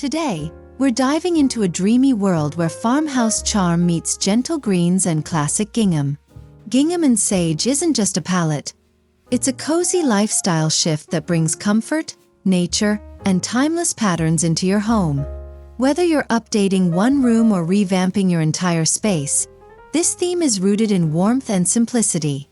Today, we're diving into a dreamy world where farmhouse charm meets gentle greens and classic gingham. Gingham Sage isn't just a palette. It's a cozy lifestyle shift that brings comfort, nature, and timeless patterns into your home. Whether you're updating one room or revamping your entire space, this theme is rooted in warmth and simplicity.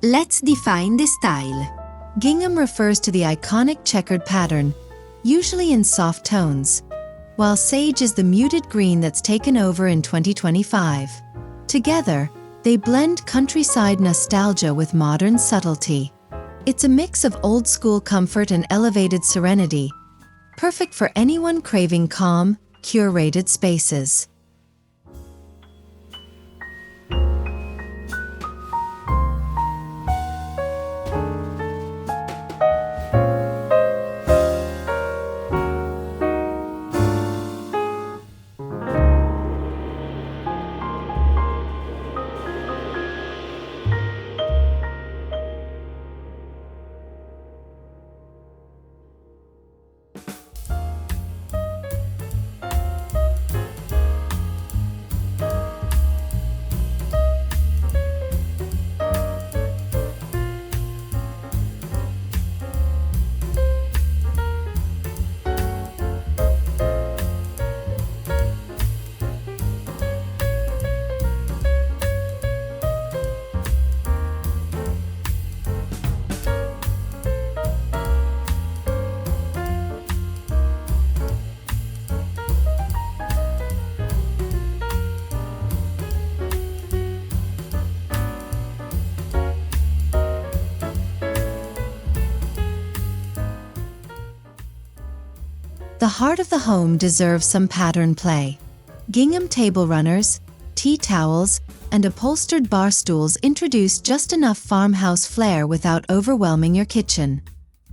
Let's define the style. Gingham refers to the iconic checkered pattern, usually in soft tones, while sage is the muted green that's taken over in 2025. Together, they blend countryside nostalgia with modern subtlety. It's a mix of old-school comfort and elevated serenity, perfect for anyone craving calm, curated spaces. The heart of the home deserves some pattern play. Gingham table runners, tea towels, and upholstered bar stools introduce just enough farmhouse flair without overwhelming your kitchen.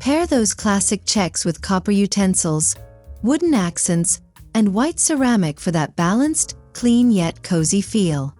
Pair those classic checks with copper utensils, wooden accents, and white ceramic for that balanced, clean yet cozy feel.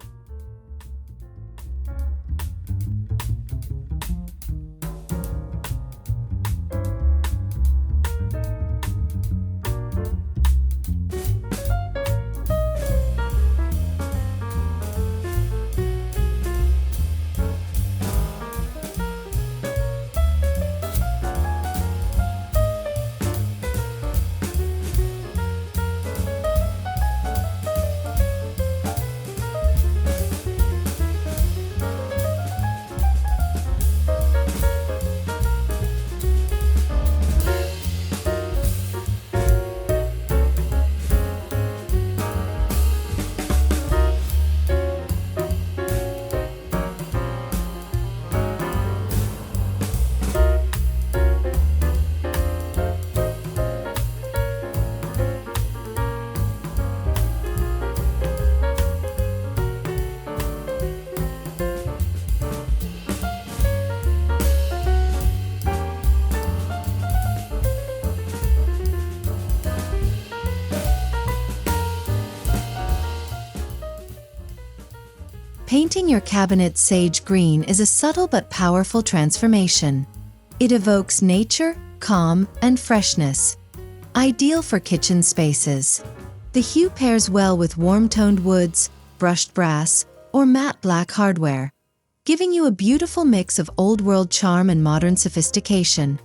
Painting your cabinet sage green is a subtle but powerful transformation. It evokes nature, calm, and freshness. Ideal for kitchen spaces. The hue pairs well with warm-toned woods, brushed brass, or matte black hardware, giving you a beautiful mix of old-world charm and modern sophistication.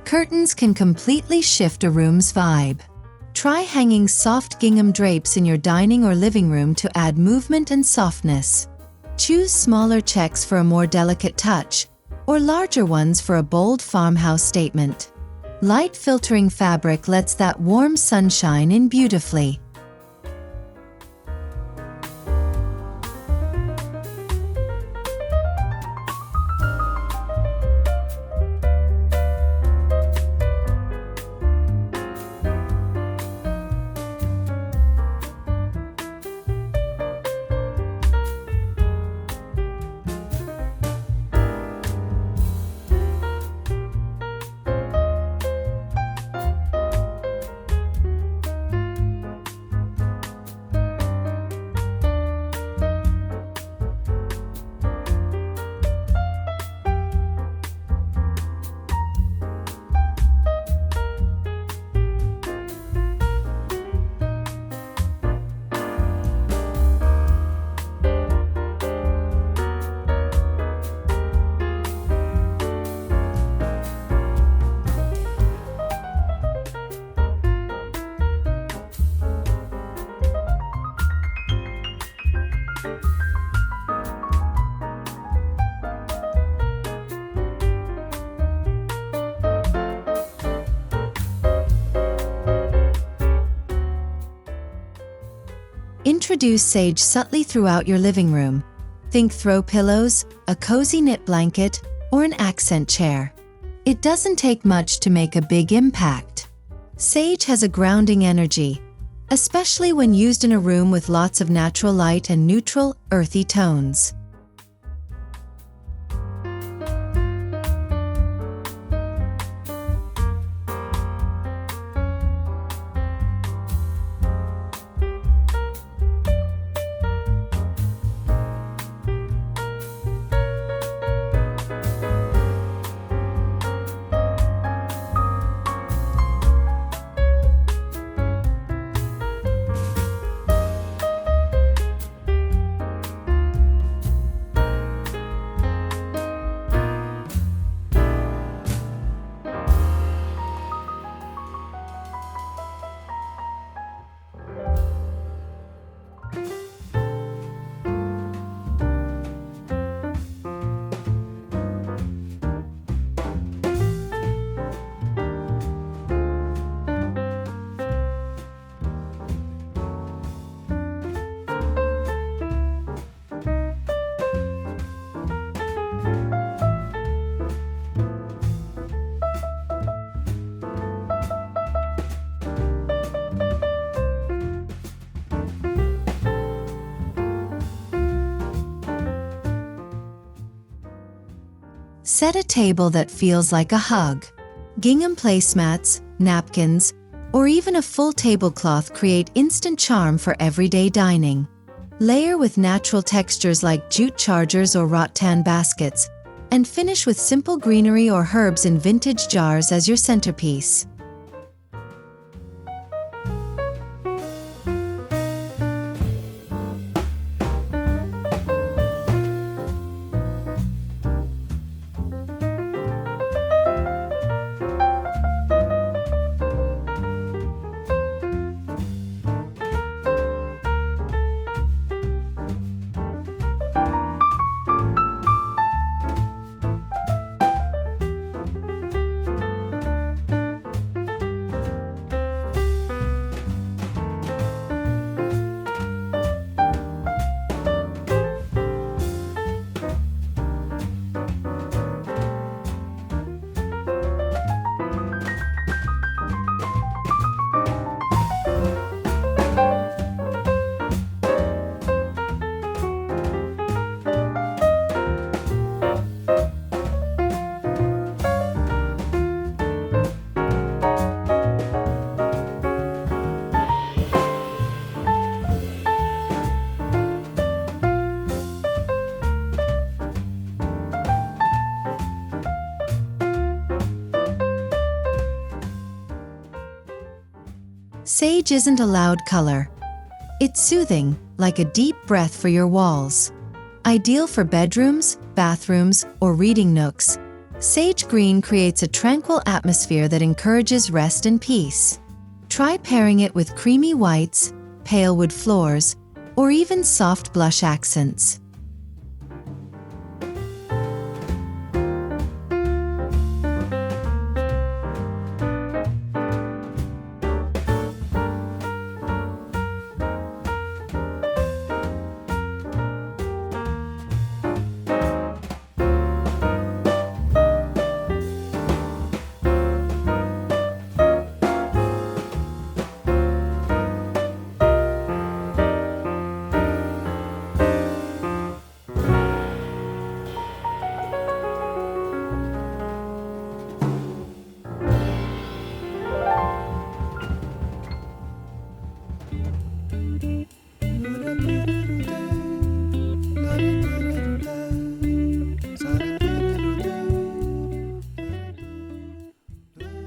Curtains can completely shift a room's vibe. Try hanging soft gingham drapes in your dining or living room to add movement and softness. Choose smaller checks for a more delicate touch, or larger ones for a bold farmhouse statement. Light filtering fabric lets that warm sunshine in beautifully. Introduce sage subtly throughout your living room. Think throw pillows, a cozy knit blanket, or an accent chair. It doesn't take much to make a big impact. Sage has a grounding energy, especially when used in a room with lots of natural light and neutral, earthy tones. Set a table that feels like a hug. Gingham placemats, napkins, or even a full tablecloth create instant charm for everyday dining. Layer with natural textures like jute chargers or rattan baskets, and finish with simple greenery or herbs in vintage jars as your centerpiece. Sage isn't a loud color. It's soothing, like a deep breath for your walls. Ideal for bedrooms, bathrooms, or reading nooks, Sage green creates a tranquil atmosphere that encourages rest and peace. Try pairing it with creamy whites, pale wood floors, or even soft blush accents.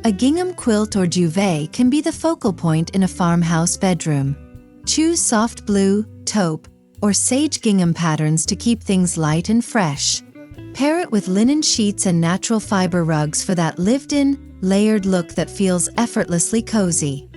A gingham quilt or duvet can be the focal point in a farmhouse bedroom. Choose soft blue, taupe, or sage gingham patterns to keep things light and fresh. Pair it with linen sheets and natural fiber rugs for that lived-in, layered look that feels effortlessly cozy.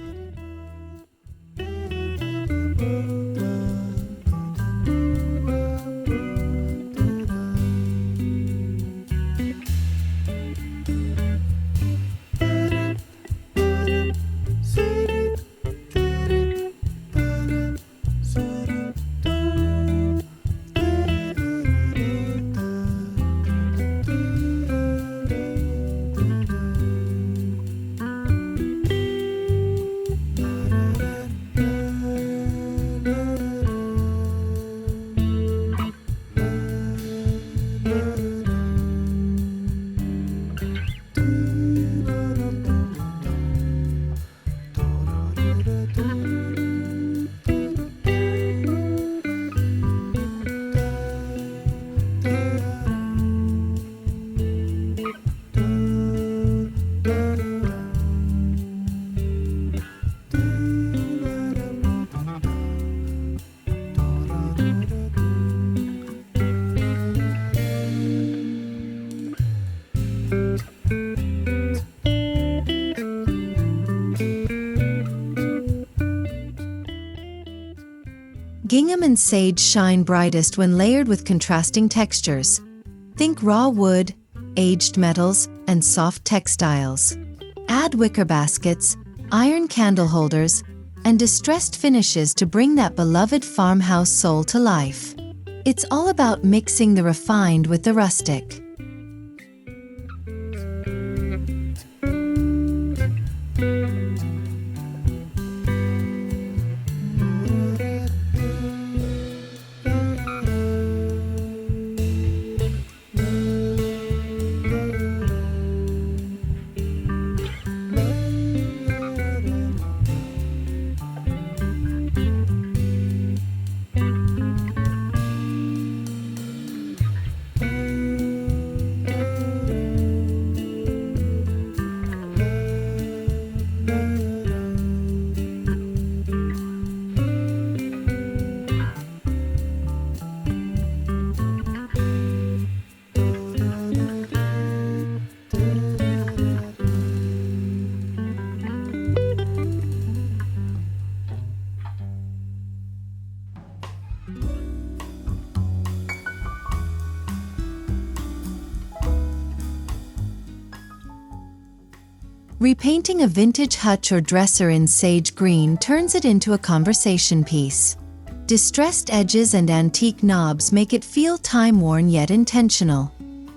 Gingham and sage shine brightest when layered with contrasting textures. Think raw wood, aged metals, and soft textiles. Add wicker baskets, iron candle holders, and distressed finishes to bring that beloved farmhouse soul to life. It's all about mixing the refined with the rustic. Repainting a vintage hutch or dresser in sage green turns it into a conversation piece. Distressed edges and antique knobs make it feel time-worn yet intentional.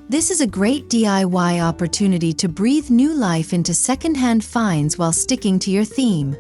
This is a great DIY opportunity to breathe new life into second-hand finds while sticking to your theme.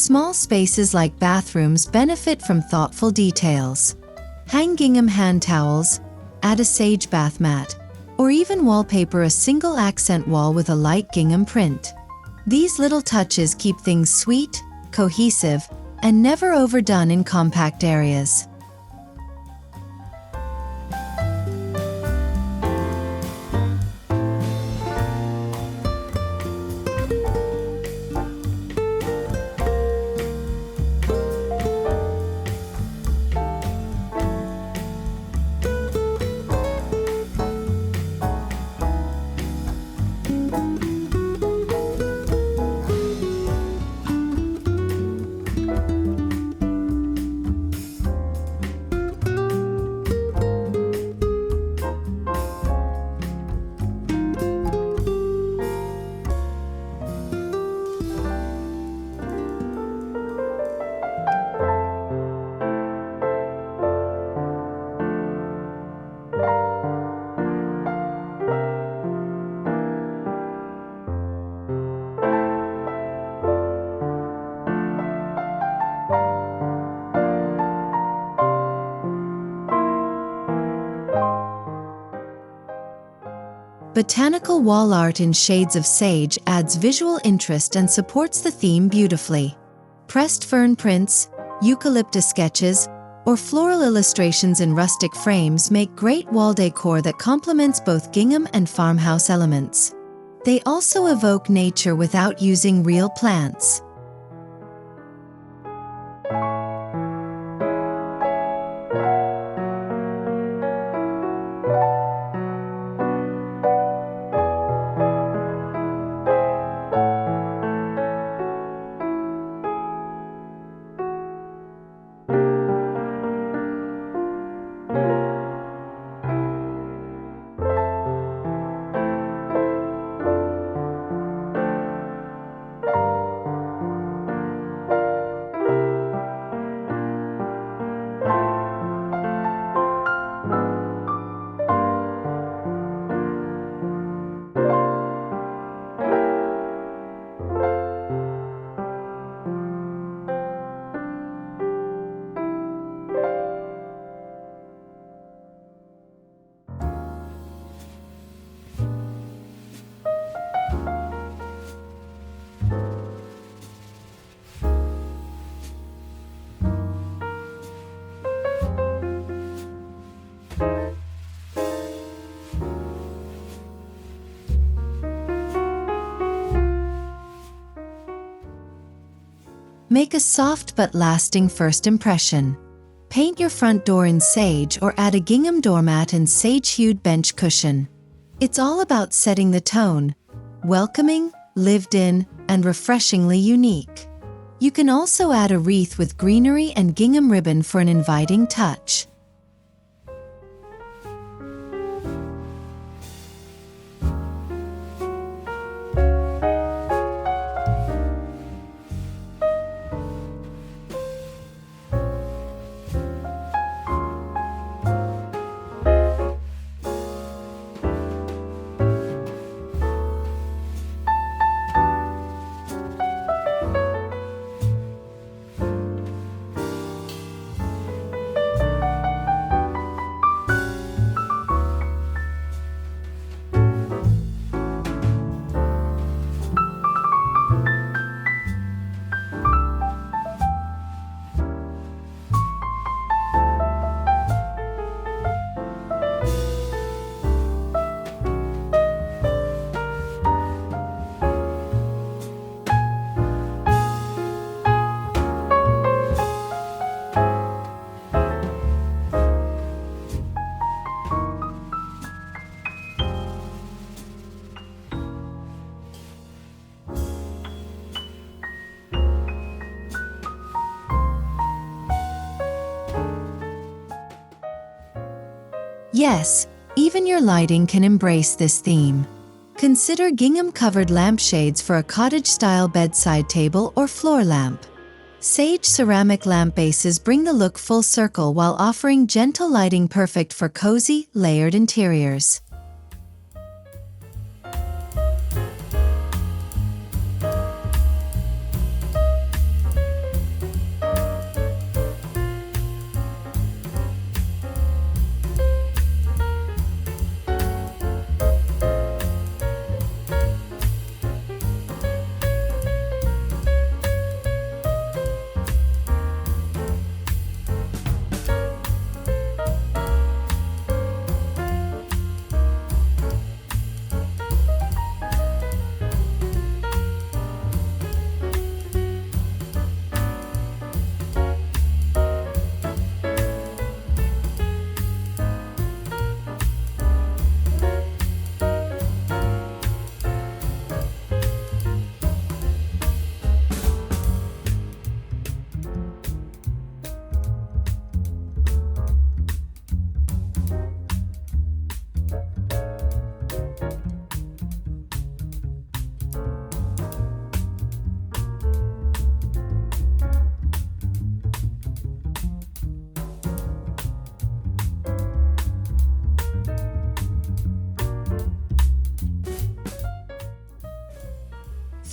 Small spaces like bathrooms benefit from thoughtful details. Hang gingham hand towels, add a sage bath mat, or even wallpaper a single accent wall with a light gingham print. These little touches keep things sweet, cohesive, and never overdone in compact areas. Botanical wall art in shades of sage adds visual interest and supports the theme beautifully. Pressed fern prints, eucalyptus sketches, or floral illustrations in rustic frames make great wall decor that complements both gingham and farmhouse elements. They also evoke nature without using real plants. Make a soft but lasting first impression. Paint your front door in sage or add a gingham doormat and sage-hued bench cushion. It's all about setting the tone, welcoming, lived in, and refreshingly unique. You can also add a wreath with greenery and gingham ribbon for an inviting touch. Yes, even your lighting can embrace this theme. Consider gingham-covered lampshades for a cottage-style bedside table or floor lamp. Sage ceramic lamp bases bring the look full circle while offering gentle lighting perfect for cozy, layered interiors.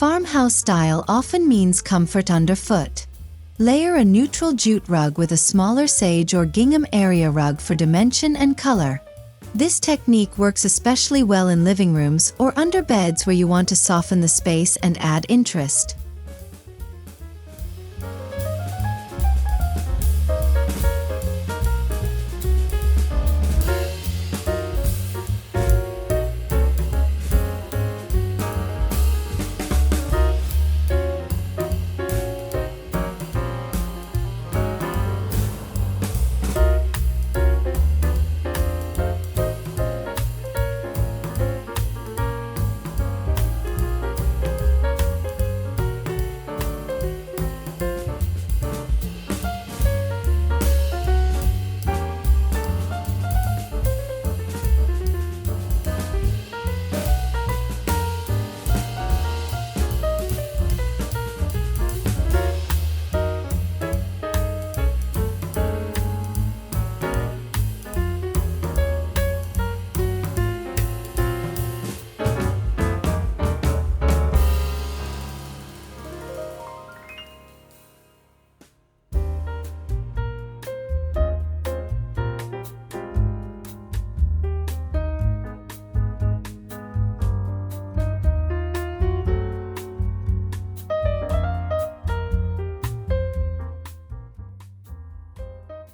Farmhouse style often means comfort underfoot. Layer a neutral jute rug with a smaller sage or gingham area rug for dimension and color. This technique works especially well in living rooms or under beds where you want to soften the space and add interest.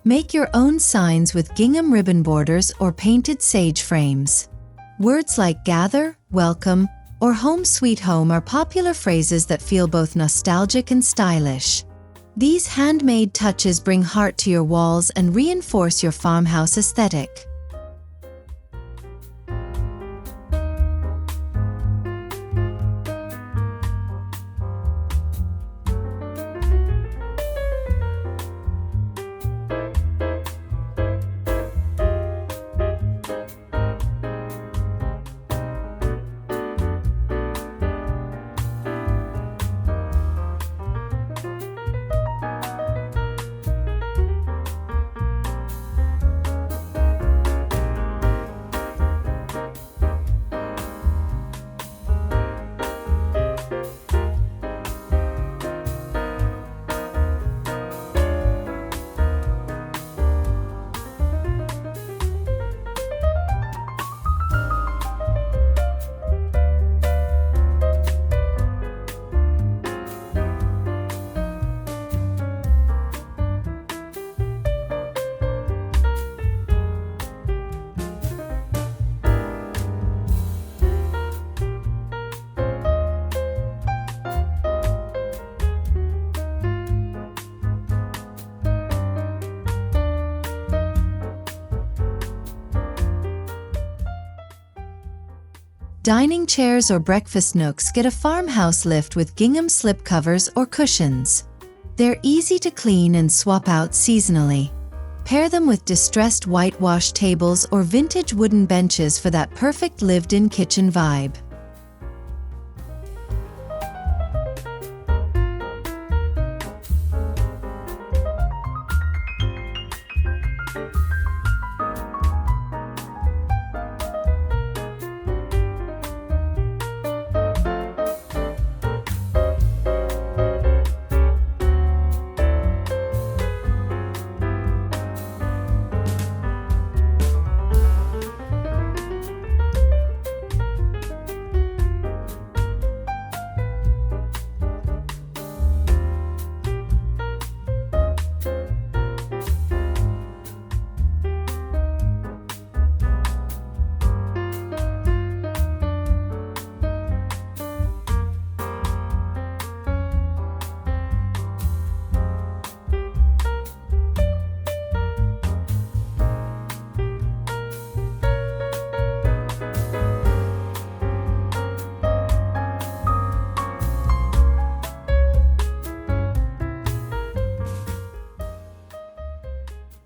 Make your own signs with gingham ribbon borders or painted sage frames. Words like gather, welcome, or home sweet home are popular phrases that feel both nostalgic and stylish. These handmade touches bring heart to your walls and reinforce your farmhouse aesthetic. Dining chairs or breakfast nooks get a farmhouse lift with gingham slipcovers or cushions. They're easy to clean and swap out seasonally. Pair them with distressed whitewash tables or vintage wooden benches for that perfect lived-in kitchen vibe.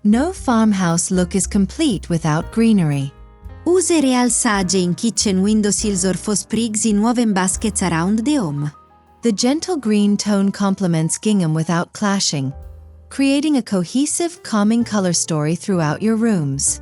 No farmhouse look is complete without greenery. Userei sage in kitchen windowsills or faux sprigs in woven baskets around the home. The gentle green tone complements gingham without clashing, creating a cohesive, calming color story throughout your rooms.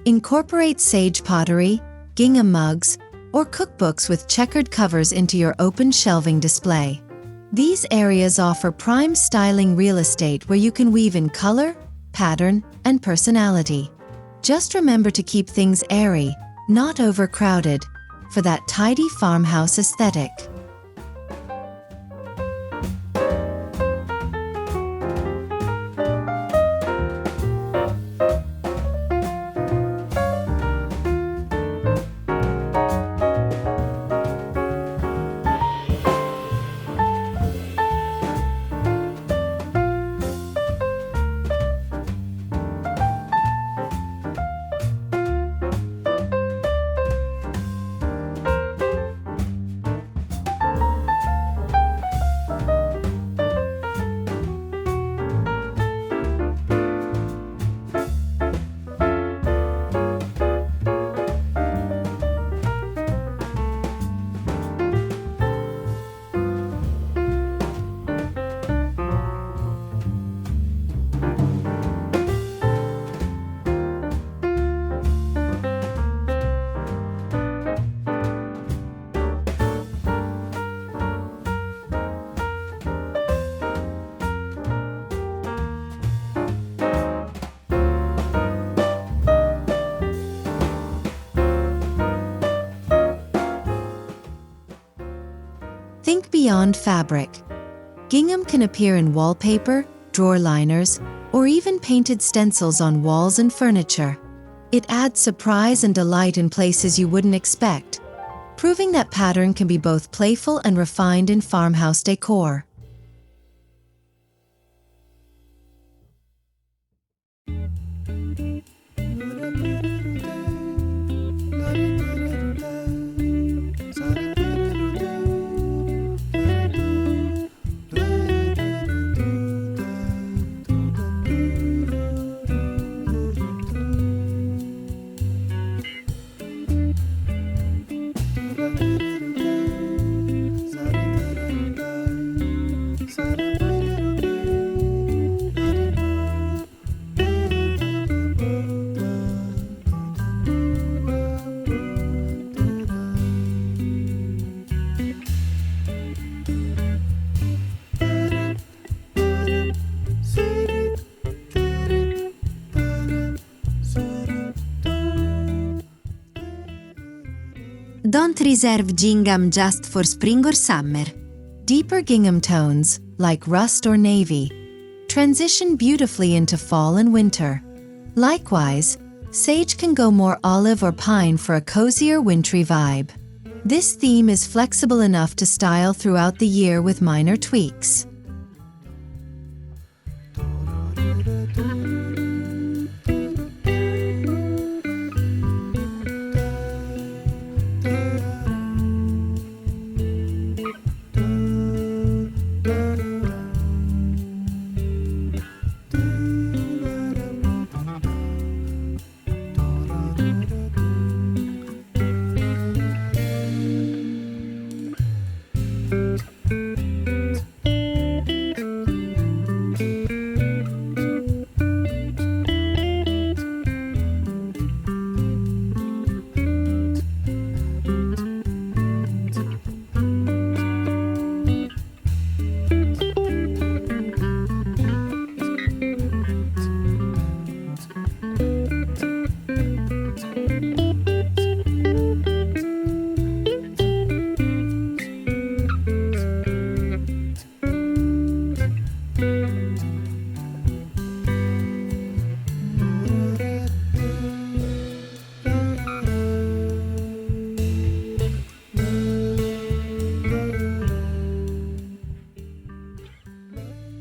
Incorporate sage pottery, gingham mugs, or cookbooks with checkered covers into your open shelving display. These areas offer prime styling real estate where you can weave in color, pattern, and personality. Just remember to keep things airy, not overcrowded, for that tidy farmhouse aesthetic. Think beyond fabric. Gingham can appear in wallpaper, drawer liners, or even painted stencils on walls and furniture. It adds surprise and delight in places you wouldn't expect, proving that pattern can be both playful and refined in farmhouse decor. Don't reserve gingham just for spring or summer. Deeper gingham tones, like rust or navy, transition beautifully into fall and winter. Likewise, sage can go more olive or pine for a cozier wintry vibe. This theme is flexible enough to style throughout the year with minor tweaks.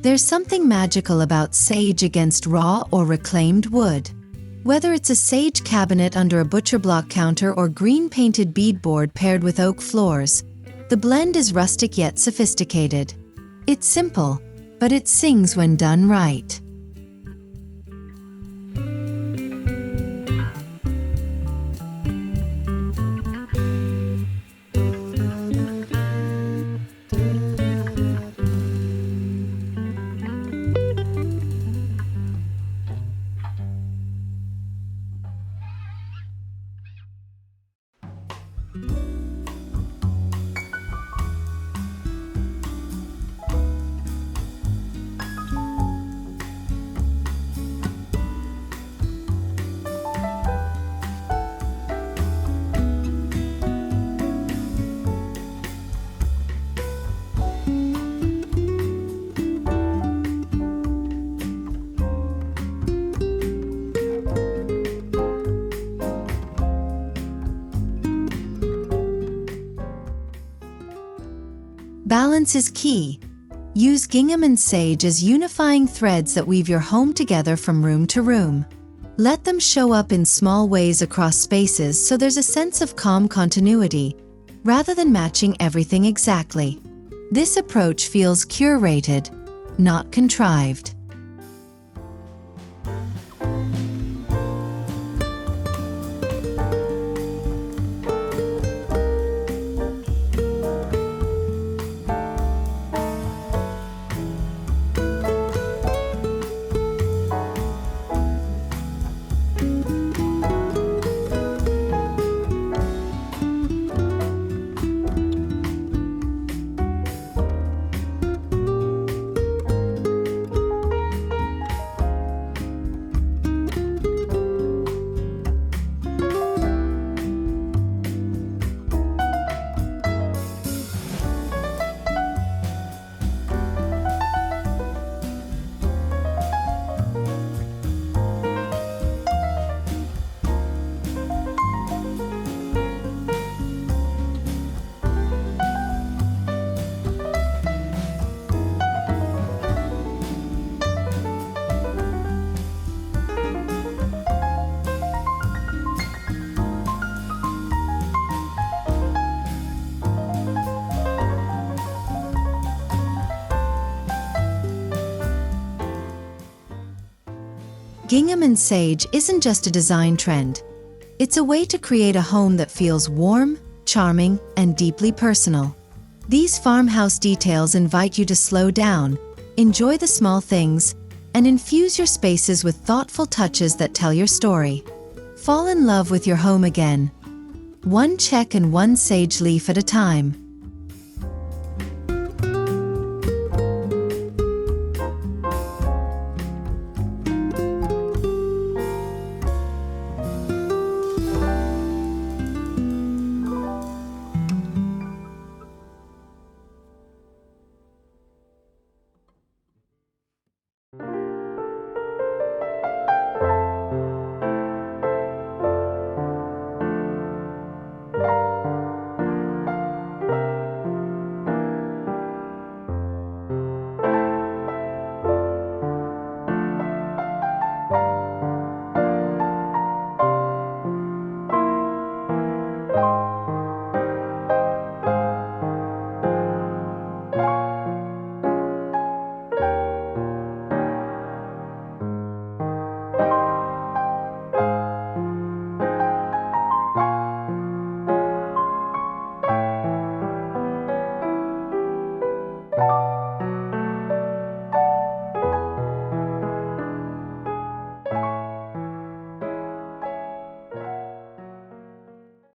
There's something magical about sage against raw or reclaimed wood. Whether it's a sage cabinet under a butcher block counter or green painted beadboard paired with oak floors, the blend is rustic yet sophisticated. It's simple, but it sings when done right. Balance is key. Use gingham and sage as unifying threads that weave your home together from room to room. Let them show up in small ways across spaces so there's a sense of calm continuity, rather than matching everything exactly. This approach feels curated, not contrived. Gingham and sage isn't just a design trend. It's a way to create a home that feels warm, charming, and deeply personal. These farmhouse details invite you to slow down, enjoy the small things, and infuse your spaces with thoughtful touches that tell your story. Fall in love with your home again. One check and one sage leaf at a time.